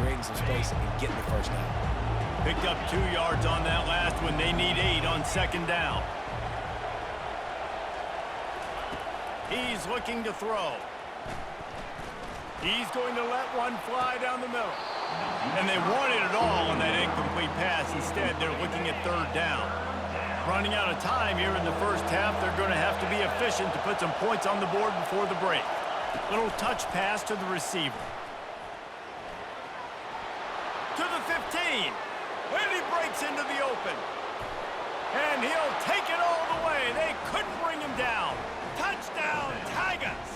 creating some space and getting the first down. Picked up 2 yards on that last one. They need 8 on second down. He's looking to throw. He's going to let one fly down the middle. And they wanted it all on that incomplete pass. Instead, they're looking at third down. Running out of time here in the first half, they're going to have to be efficient to put some points on the board before the break. Little touch pass to the receiver. To the 15. And he breaks into the open. And he'll take it all the way. They couldn't bring him down. Touchdown, Tigers!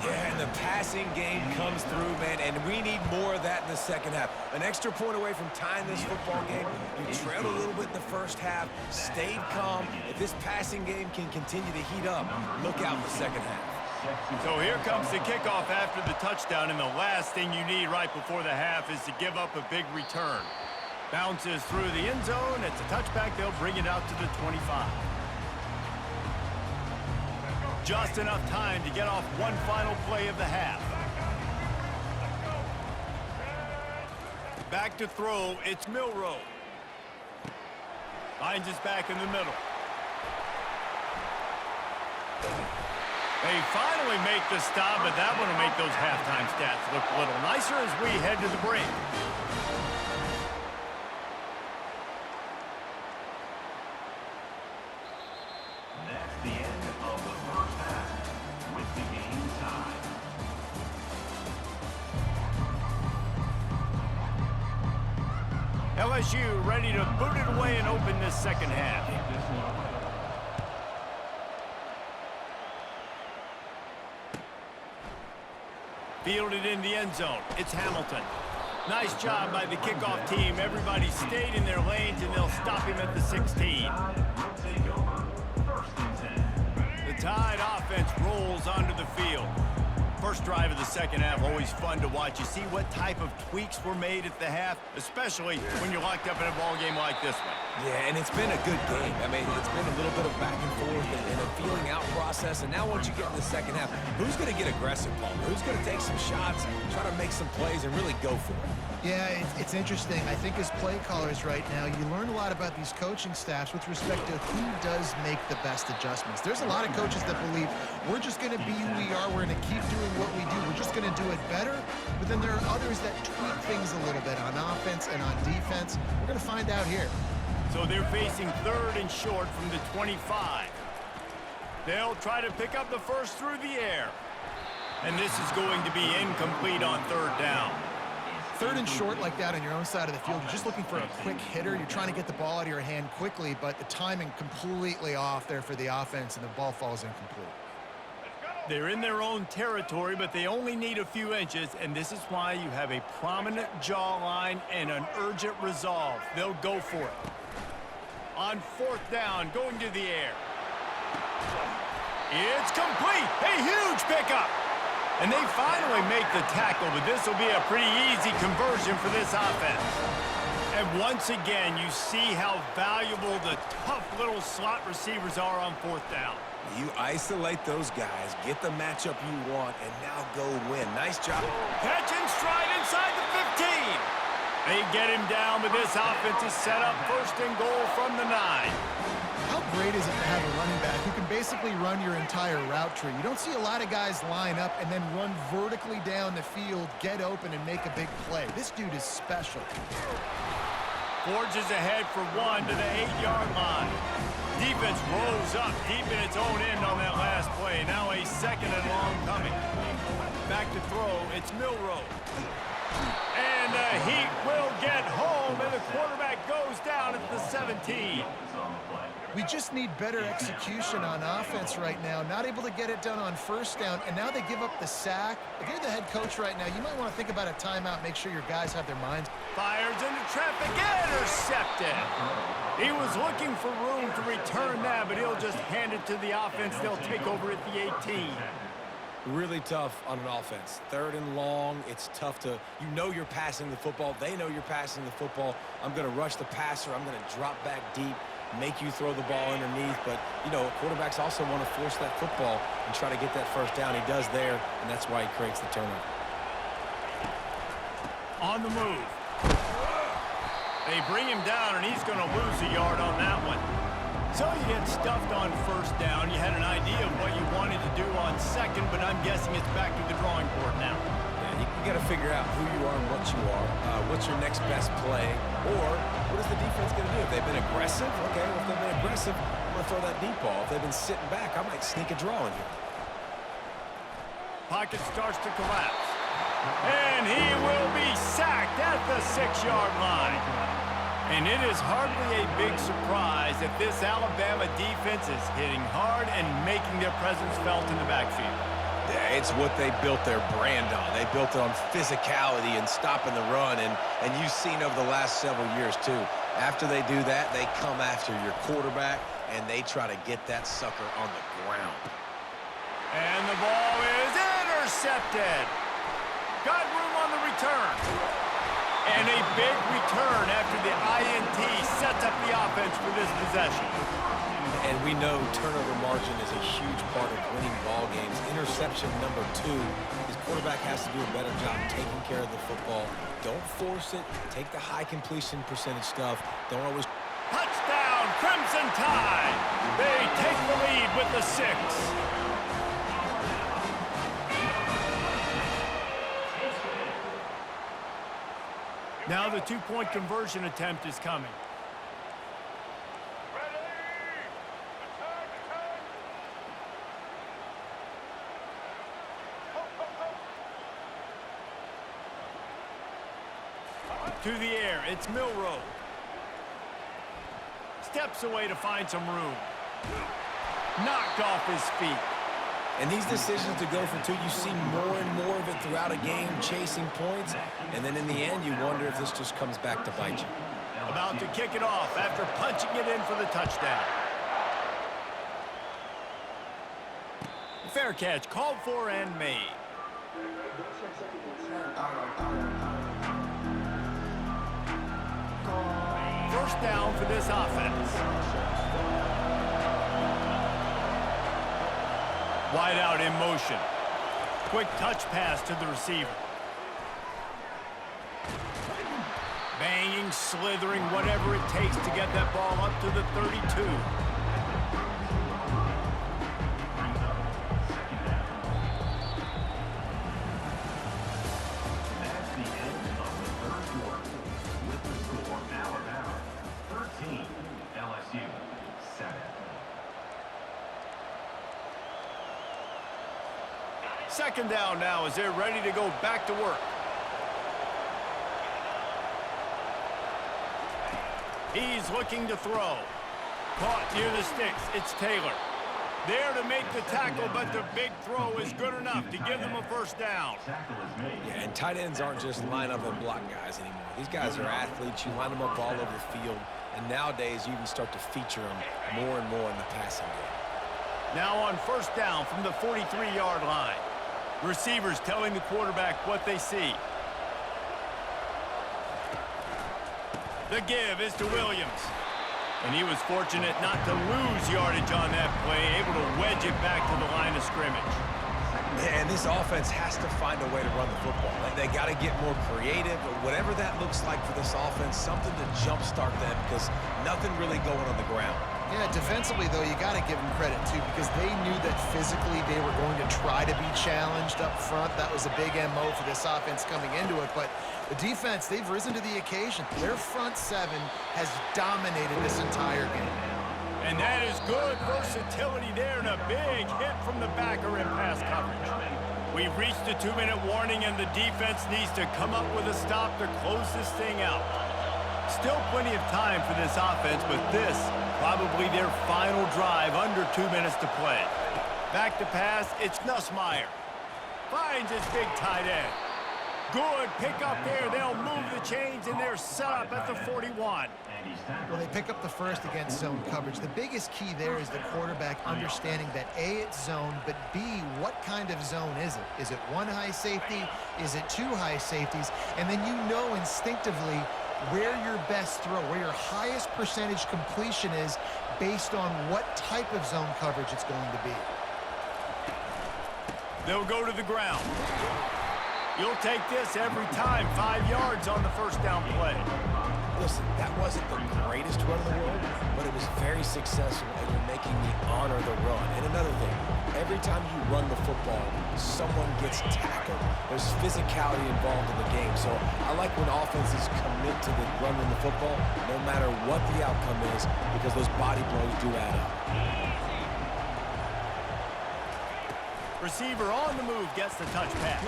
Yeah, and the passing game comes through, man, and we need more of that in the second half. An extra point away from tying this football game. You trailed a little bit in the first half, stayed calm. If this passing game can continue to heat up, look out in the second half. So here comes the kickoff after the touchdown, and the last thing you need right before the half is to give up a big return. Bounces through the end zone. It's a touchback. They'll bring it out to the 25. Just enough time to get off one final play of the half. Back to throw, it's Milrow. Finds his back in the middle. They finally make the stop, but that one will make those halftime stats look a little nicer as we head to the break. LSU ready to boot it away and open this second half. Fielded in the end zone. It's Hamilton. Nice job by the kickoff team. Everybody stayed in their lanes, and they'll stop him at the 16. The Tide offense rolls onto the field. First drive of the second half, always fun to watch. You see what type of tweaks were made at the half, especially when you're locked up in a ball game like this one. Yeah, and it's been a good game. I mean, it's been a little bit of back and forth and a feeling out process. And now once you get in the second half, who's going to get aggressive, Paul? Who's going to take some shots, try to make some plays, and really go for it? Yeah, it's interesting. I think as play callers right now, you learn a lot about these coaching staffs with respect to who does make the best adjustments. There's a lot of coaches that believe we're just going to be who we are. We're going to keep doing what we do. We're just going to do it better. But then there are others that tweak things a little bit on offense and on defense. We're going to find out here. So they're facing third and short from the 25. They'll try to pick up the first through the air. And this is going to be incomplete on third down. Third and short like that on your own side of the field, you're just looking for a quick hitter. You're trying to get the ball out of your hand quickly, but the timing completely off there for the offense, and the ball falls incomplete. They're in their own territory, but they only need a few inches, and this is why you have a prominent jawline and an urgent resolve. They'll go for it. On fourth down, going to the air. It's complete. A huge pickup. And they finally make the tackle, but this will be a pretty easy conversion for this offense. And once again, you see how valuable the tough little slot receivers are on fourth down. You isolate those guys, get the matchup you want, and now go win. Nice job. Catch and stride inside the 15. They get him down, but this offense is set up first and goal from the 9. How great is it to have a running back who can basically run your entire route tree? You don't see a lot of guys line up and then run vertically down the field, get open, and make a big play. This dude is special. Forges ahead for one to the 8-yard line. Defense rolls up deep in its own end on that last play. Now a second and long coming. Back to throw, it's Milrow. And the Heat will get home, and the quarterback goes down at the 17. We just need better execution on offense right now. Not able to get it done on first down, and now they give up the sack. If you're the head coach right now, you might want to think about a timeout, make sure your guys have their minds. Fires into traffic, intercepted. He was looking for room to return that, but he'll just hand it to the offense. They'll take over at the 18. Really tough on an offense. Third and long, it's tough to, you know you're passing the football. They know you're passing the football. I'm going to rush the passer. I'm going to drop back deep, make you throw the ball underneath. But, you know, quarterbacks also want to force that football and try to get that first down. He does there, and that's why he creates the turnover. On the move. They bring him down, and he's going to lose a yard on that one. So you get stuffed on first down. You had an idea of what you wanted to do on second, but I'm guessing it's back to the drawing board now. Yeah, you got to figure out who you are and what you are. What's your next best play? Or what is the defense going to do? If they've been aggressive, okay, well, if they've been aggressive, I'm going to throw that deep ball. If they've been sitting back, I might sneak a draw in here. Pocket starts to collapse. And he will be sacked at the 6-yard line. And it is hardly a big surprise that this Alabama defense is hitting hard and making their presence felt in the backfield. Yeah, it's what they built their brand on. They built it on physicality and stopping the run, and you've seen over the last several years, too. After they do that, they come after your quarterback, and they try to get that sucker on the ground. And the ball is intercepted. Got room on the return. And a big return after the INT sets up the offense for this possession. And we know turnover margin is a huge part of winning ball games. Interception number 2. His quarterback has to do a better job taking care of the football. Don't force it. Take the high completion percentage stuff. Don't always... Touchdown, Crimson Tide. They take the lead with the 6. Now the 2-point conversion attempt is coming. To the air, it's Milrow. Steps away to find some room. Knocked off his feet. And these decisions to go for 2, you see more and more of it throughout a game, chasing points. And then in the end, you wonder if this just comes back to bite you. About to kick it off after punching it in for the touchdown. Fair catch, called for and made. First down for this offense. Wide out in motion. Quick touch pass to the receiver. Banging, slithering, whatever it takes to get that ball up to the 32. That's the end of the third quarter. With the score, Alabama 13, LSU 7. Second down now as they're ready to go back to work. He's looking to throw. Caught near the sticks. It's Taylor. There to make the tackle, but the big throw is good enough to give them a first down. Yeah, and tight ends aren't just line up and block guys anymore. These guys are athletes. You line them up all over the field. And nowadays, you even start to feature them more and more in the passing game. Now on first down from the 43-yard line. Receivers telling the quarterback what they see. The give is to Williams. And he was fortunate not to lose yardage on that play, able to wedge it back to the line of scrimmage. And this offense has to find a way to run the football. They got to get more creative, or whatever that looks like for this offense, something to jumpstart them, because nothing really going on the ground. Yeah, defensively, though, you got to give them credit, too, because they knew that physically they were going to try to be challenged up front. That was a big MO for this offense coming into it. But the defense, they've risen to the occasion. Their front 7 has dominated this entire game. And that is good versatility there, and a big hit from the backer in pass coverage. We've reached the 2-minute warning, and the defense needs to come up with a stop to close this thing out. Still plenty of time for this offense, but this probably their final drive, under 2 minutes to play. Back to pass, it's Nussmeier. Finds his big tight end. Good pick up there. They'll move the chains, and they're set up at the 41. Well, they pick up the first against zone coverage. The biggest key there is the quarterback understanding that A, it's zone, but B, what kind of zone is it? Is it one high safety? Is it 2 high safeties? And then you know instinctively where your best throw, where your highest percentage completion is based on what type of zone coverage it's going to be. They'll go to the ground. You'll take this every time. 5 yards on the first down play. Listen, that wasn't the greatest run in the world, but it was very successful, and you're making me honor the run. And another thing, every time you run the football, someone gets tackled. There's physicality involved in the game. So I like when offenses commit to the running the football, no matter what the outcome is, because those body blows do add up. Receiver on the move gets the touch pass.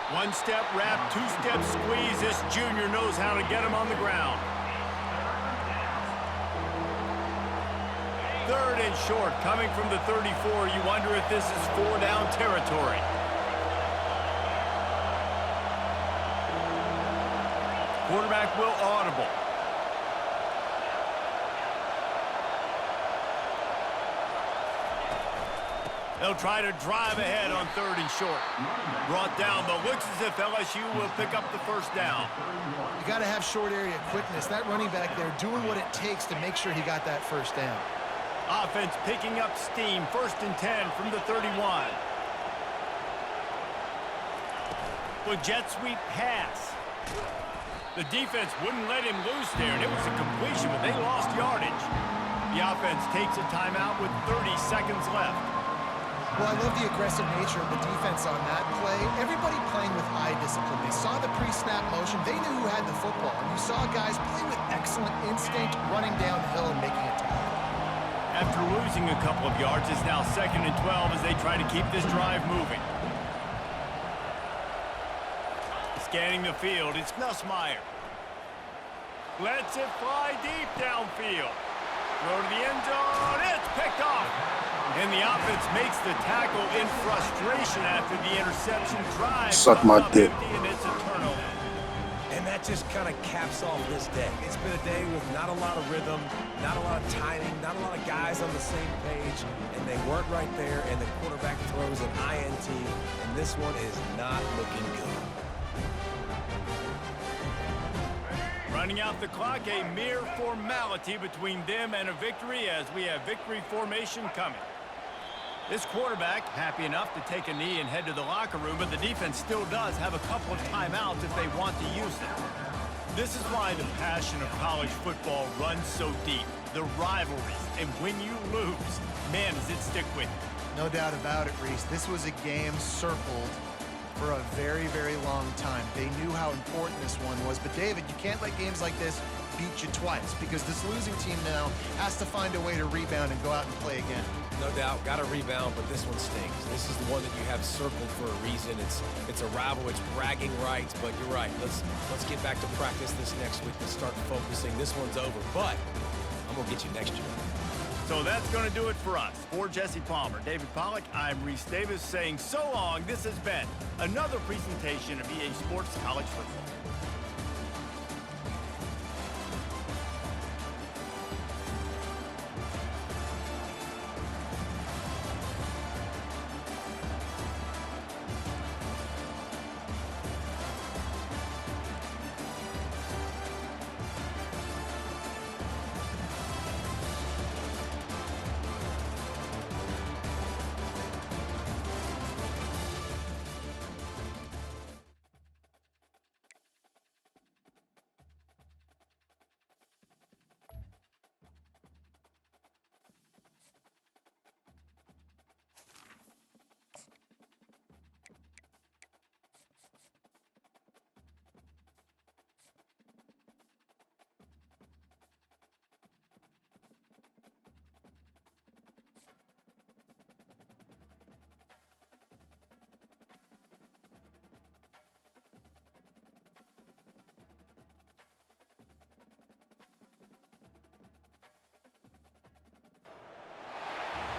One-step wrap, two-step squeeze. This junior knows how to get him on the ground. 3rd and short, coming from the 34. You wonder if this is 4-down territory. Quarterback will audible. They'll try to drive ahead on 3rd and short. Brought down, but looks as if LSU will pick up the first down. You got to have short area quickness. That running back there doing what it takes to make sure he got that first down. Offense picking up steam. 1st and 10 from the 31. With jet sweep pass. The defense wouldn't let him loose there, and it was a completion, but they lost yardage. The offense takes a timeout with 30 seconds left. Well, I love the aggressive nature of the defense on that play. Everybody playing with eye discipline. They saw the pre-snap motion. They knew who had the football. And you saw guys play with excellent instinct, running downhill and making a tackle. After losing a couple of yards, it's now 2nd and 12 as they try to keep this drive moving. Scanning the field, it's Nussmeier. Lets it fly deep downfield. Throw to the end zone, it's picked off. And the offense makes the tackle in frustration after the interception. Drive. Suck my dick. And it's a turnover. And that just kind of caps off this day. It's been a day with not a lot of rhythm, not a lot of timing, not a lot of guys on the same page, and they weren't right there, and the quarterback throws an INT, and this one is not looking good. Running out the clock, a mere formality between them and a victory as we have victory formation coming. This quarterback happy enough to take a knee and head to the locker room, but the defense still does have a couple of timeouts if they want to use them. This is why the passion of college football runs so deep. The rivalries, and when you lose, man, does it stick with you. No doubt about it, Reese. This was a game circled for a very, very long time. They knew how important this one was. But, David, you can't let games like this beat you twice because this losing team now has to find a way to rebound and go out and play again. No doubt, got to rebound, but this one stinks. This is the one that you have circled for a reason. It's a rival, it's bragging rights, but you're right. Let's get back to practice this next week and start focusing. This one's over, but I'm going to get you next year. So that's going to do it for us. For Jesse Palmer, David Pollack, I'm Reese Davis saying so long. This has been another presentation of EA Sports College Football.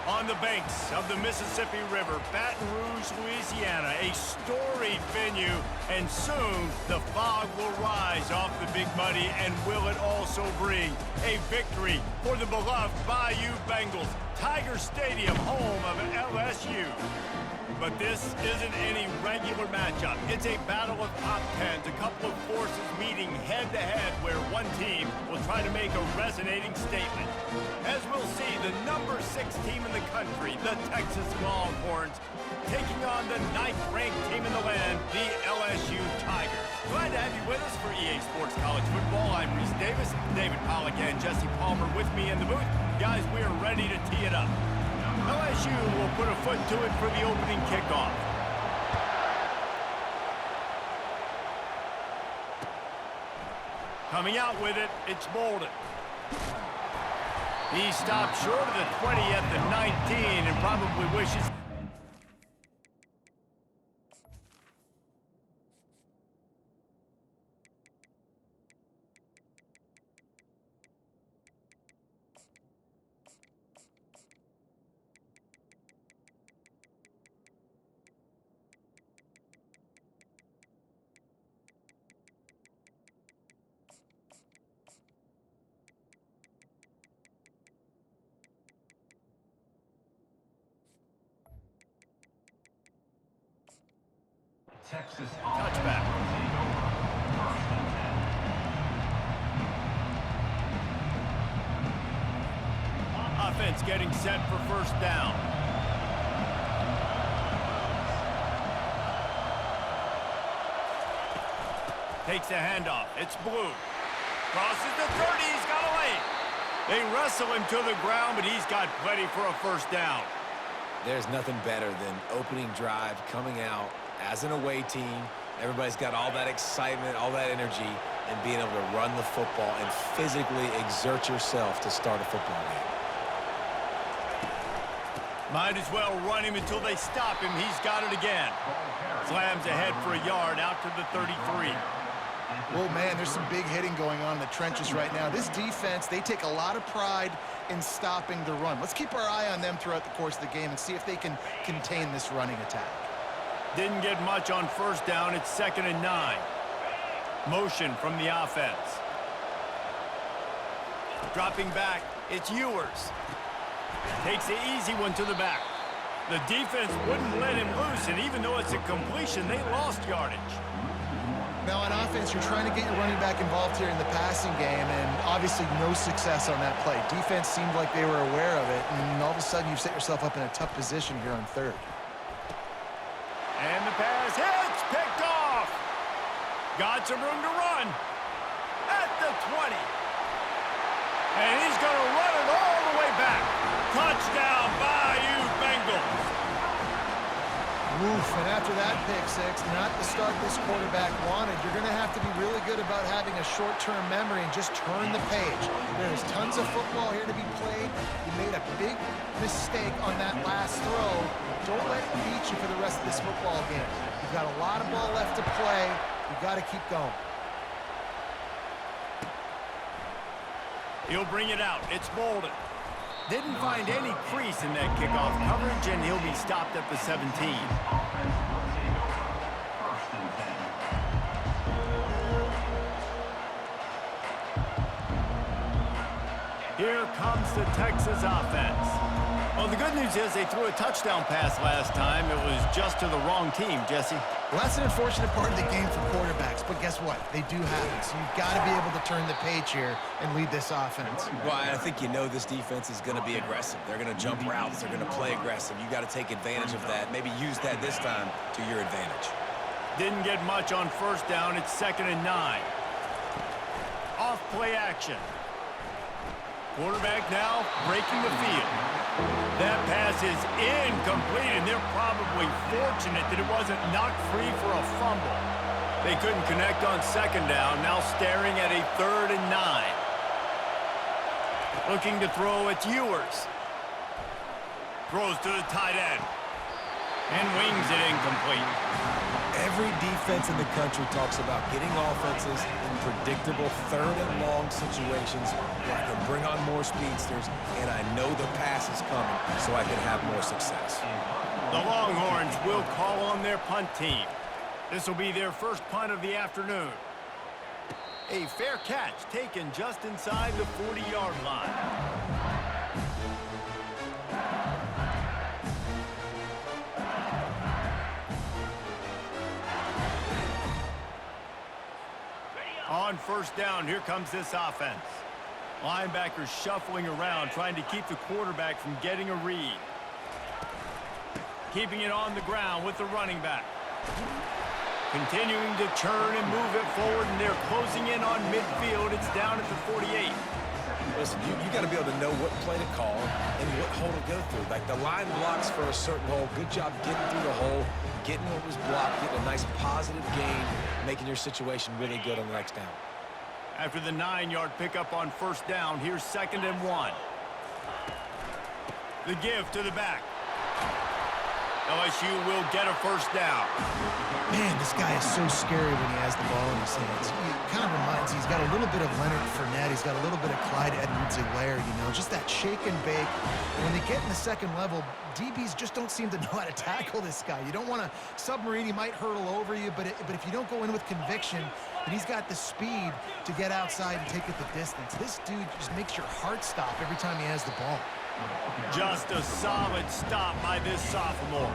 On the banks of the Mississippi River, Baton Rouge, Louisiana, a storied venue, and soon the fog will rise off the Big Muddy, and will it also bring a victory for the beloved Bayou Bengals, Tiger Stadium, home of LSU. But this isn't any regular matchup. It's a battle of top tens, a couple of forces meeting head-to-head where one team will try to make a resonating statement. As we'll see, the number 6 team in the country, the Texas Longhorns, taking on the 9th-ranked team in the land, the LSU Tigers. Glad to have you with us for EA Sports College Football. I'm Reese Davis, David Pollack, and Jesse Palmer with me in the booth. Guys, we are ready to tee it up. LSU will put a foot to it for the opening kickoff. Coming out with it, it's Bolden. He stopped short of the 20 at the 19 and probably wishes... Texas Touchback. Offense getting set for first down. Takes the handoff. It's Blue. Crosses the 30. He's got a lane. They wrestle him to the ground, but he's got plenty for a first down. There's nothing better than opening drive, coming out as an away team. Everybody's got all that excitement, all that energy, and being able to run the football and physically exert yourself to start a football game. Might as well run him until they stop him. He's got it again. Slams ahead for a yard out to the 33. Well, man, there's some big hitting going on in the trenches right now. This defense, they take a lot of pride in stopping the run. Let's keep our eye on them throughout the course of the game and see if they can contain this running attack. Didn't get much on first down. It's 2nd and 9. Motion from the offense. Dropping back, it's Ewers. Takes the easy one to the back. The defense wouldn't let him loose, and even though it's a completion, they lost yardage. Now, on offense, you're trying to get your running back involved here in the passing game, and obviously no success on that play. Defense seemed like they were aware of it, and all of a sudden you've set yourself up in a tough position here on 3rd. And the pass hits, picked off. Got some room to run at the 20. And he's going to run it all the way back. Touchdown, Bayou Bengals. Oof, and after that pick six, not the start this quarterback wanted. You're going to have to be really good about having a short-term memory and just turn the page. There's tons of football here to be played. You made a big mistake on that last throw. Don't let it beat you for the rest of this football game. You've got a lot of ball left to play. You've got to keep going. He'll bring it out. It's Bolden. Didn't find any crease in that kickoff coverage, and he'll be stopped at the 17. Here comes the Texas offense. Well, the good news is they threw a touchdown pass last time. It was just to the wrong team, Jesse. Well, that's an unfortunate part of the game for quarterbacks, but guess what? They do happen, so you've got to be able to turn the page here and lead this offense. Well, I think you know this defense is going to be aggressive. They're going to jump routes. They're going to play aggressive. You got to take advantage of that. Maybe use that this time to your advantage. Didn't get much on first down. It's 2nd and 9. Off play action. Quarterback now breaking the field. That pass is incomplete, and they're probably fortunate that it wasn't knocked free for a fumble. They couldn't connect on 2nd down, now staring at a 3rd and 9. Looking to throw, it's Ewers. Throws to the tight end. And wings it incomplete. Every defense in the country talks about getting offenses in predictable 3rd and long situations where I can bring on more speedsters and I know the pass is coming so I can have more success. The Longhorns will call on their punt team. This will be their first punt of the afternoon. A fair catch taken just inside the 40-yard line. On first down, here comes this offense. Linebackers shuffling around, trying to keep the quarterback from getting a read. Keeping it on the ground with the running back. Continuing to turn and move it forward, and they're closing in on midfield. It's down at the 48. Listen, you got to be able to know what play to call and what hole to go through. Like the line blocks for a certain hole. Good job getting through the hole, getting what was blocked, getting a nice positive gain, making your situation really good on the next down. After the 9-yard pickup on first down, here's 2nd and 1. The give to the back. LSU will get a first down. Man, this guy is so scary when he has the ball in his hands. He kind of reminds me, he's got a little bit of Leonard Fournette. He's got a little bit of Clyde Edwards-Helaire, you know, just that shake and bake. And when they get in the second level, DBs just don't seem to know how to tackle this guy. You don't want to submarine. He might hurtle over you, but if you don't go in with conviction, and he's got the speed to get outside and take it the distance. This dude just makes your heart stop every time he has the ball. Just a solid stop by this sophomore.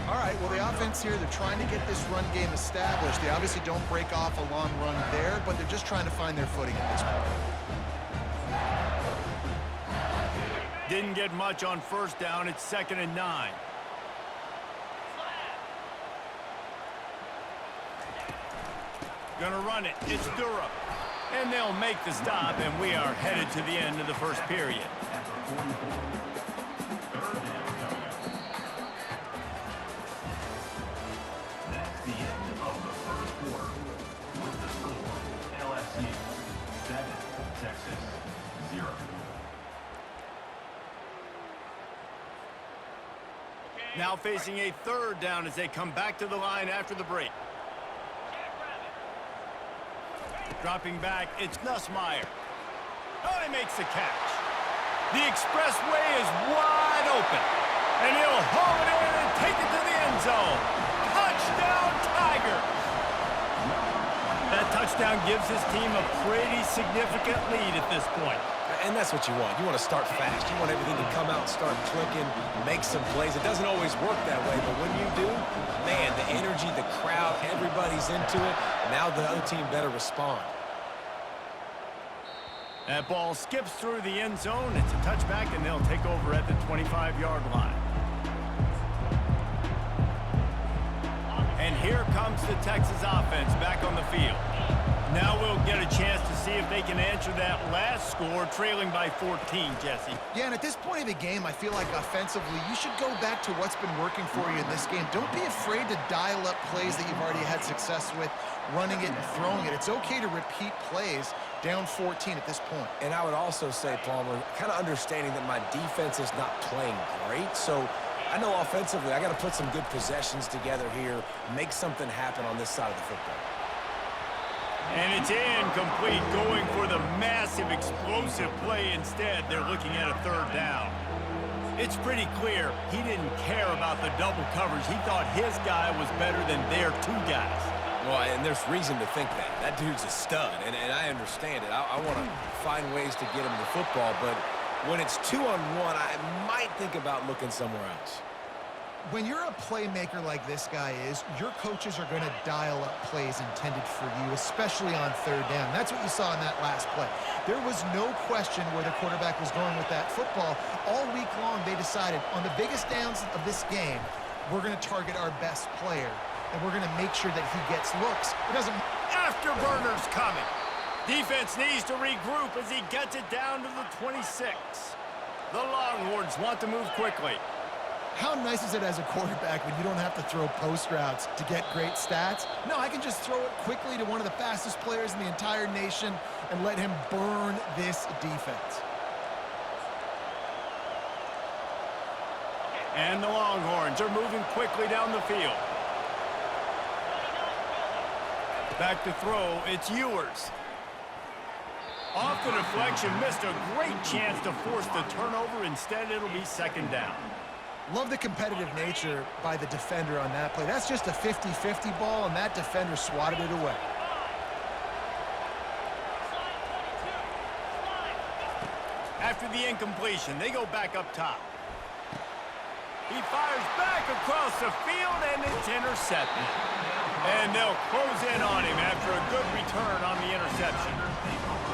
All right, well, the offense here, they're trying to get this run game established. They obviously don't break off a long run there, but they're just trying to find their footing at this point. Didn't get much on first down. It's 2nd and 9. Gonna run it. It's Durham. And they'll make the stop, and we are headed to the end of the first period. That's the end of the first quarter. With the score, LSU 7, Texas 0. Now facing a 3rd down as they come back to the line after the break. Dropping back, it's Nussmeier. Oh, he makes the catch. The expressway is wide open. And he'll haul it in and take it to the end zone. Touchdown, Tigers! That touchdown gives his team a pretty significant lead at this point. And that's what you want. You want to start fast. You want everything to come out and start clicking, make some plays. It doesn't always work that way, but when you do, man, the energy, the crowd, everybody's into it. Now the other team better respond. That ball skips through the end zone. It's a touchback, and they'll take over at the 25-yard line. And here comes the Texas offense back on the field. Now we'll get a chance to see if they can answer that last score, trailing by 14, Jesse. Yeah, and at this point of the game, I feel like offensively, you should go back to what's been working for you in this game. Don't be afraid to dial up plays that you've already had success with, running it and throwing it. It's okay to repeat plays down 14 at this point. And I would also say, Palmer, kind of understanding that my defense is not playing great, so I know offensively I got to put some good possessions together here, make something happen on this side of the football. And it's incomplete, going for the massive explosive play instead. They're looking at a 3rd down. It's pretty clear he didn't care about the double coverage. He thought his guy was better than their 2 guys. Well, and there's reason to think that. That dude's a stud, and I understand it. I want to find ways to get him the football, but when it's 2-on-1, I might think about looking somewhere else. When you're a playmaker like this guy is, your coaches are going to dial up plays intended for you, especially on 3rd down. That's what you saw in that last play. There was no question where the quarterback was going with that football. All week long, they decided on the biggest downs of this game, we're going to target our best player, and we're going to make sure that he gets looks. It doesn't. Afterburners coming. Defense needs to regroup as he gets it down to the 26. The Longhorns want to move quickly. How nice is it as a quarterback when you don't have to throw post routes to get great stats? No, I can just throw it quickly to one of the fastest players in the entire nation and let him burn this defense. And the Longhorns are moving quickly down the field. Back to throw, it's Ewers. Off the deflection, missed a great chance to force the turnover. Instead, it'll be 2nd down. Love the competitive nature by the defender on that play. That's just a 50-50 ball, and that defender swatted it away. After the incompletion, they go back up top. He fires back across the field, and it's intercepted. And they'll close in on him after a good return on the interception.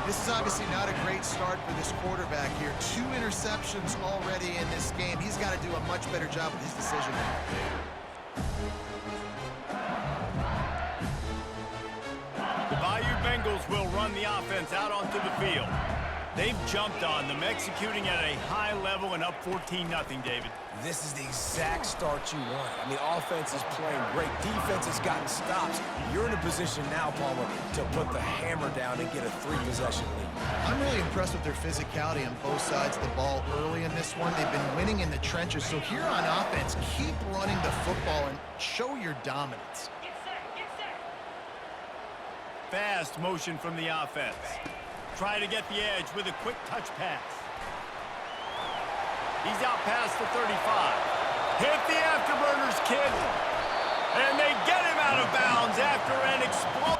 This is obviously not a great start for this quarterback here. 2 interceptions already in this game. He's got to do a much better job with his decision making. The Bayou Bengals will run the offense out onto the field. They've jumped on them, executing at a high level and up 14-0, David. This is the exact start you want. I mean, offense is playing great. Defense has gotten stops. You're in a position now, Palmer, to put the hammer down and get a 3-possession lead. I'm really impressed with their physicality on both sides of the ball early in this one. They've been winning in the trenches. So here on offense, keep running the football and show your dominance. Fast motion from the offense. Try to get the edge with a quick touch pass. He's out past the 35. Hit the afterburners, kid. And they get him out of bounds after an explosive.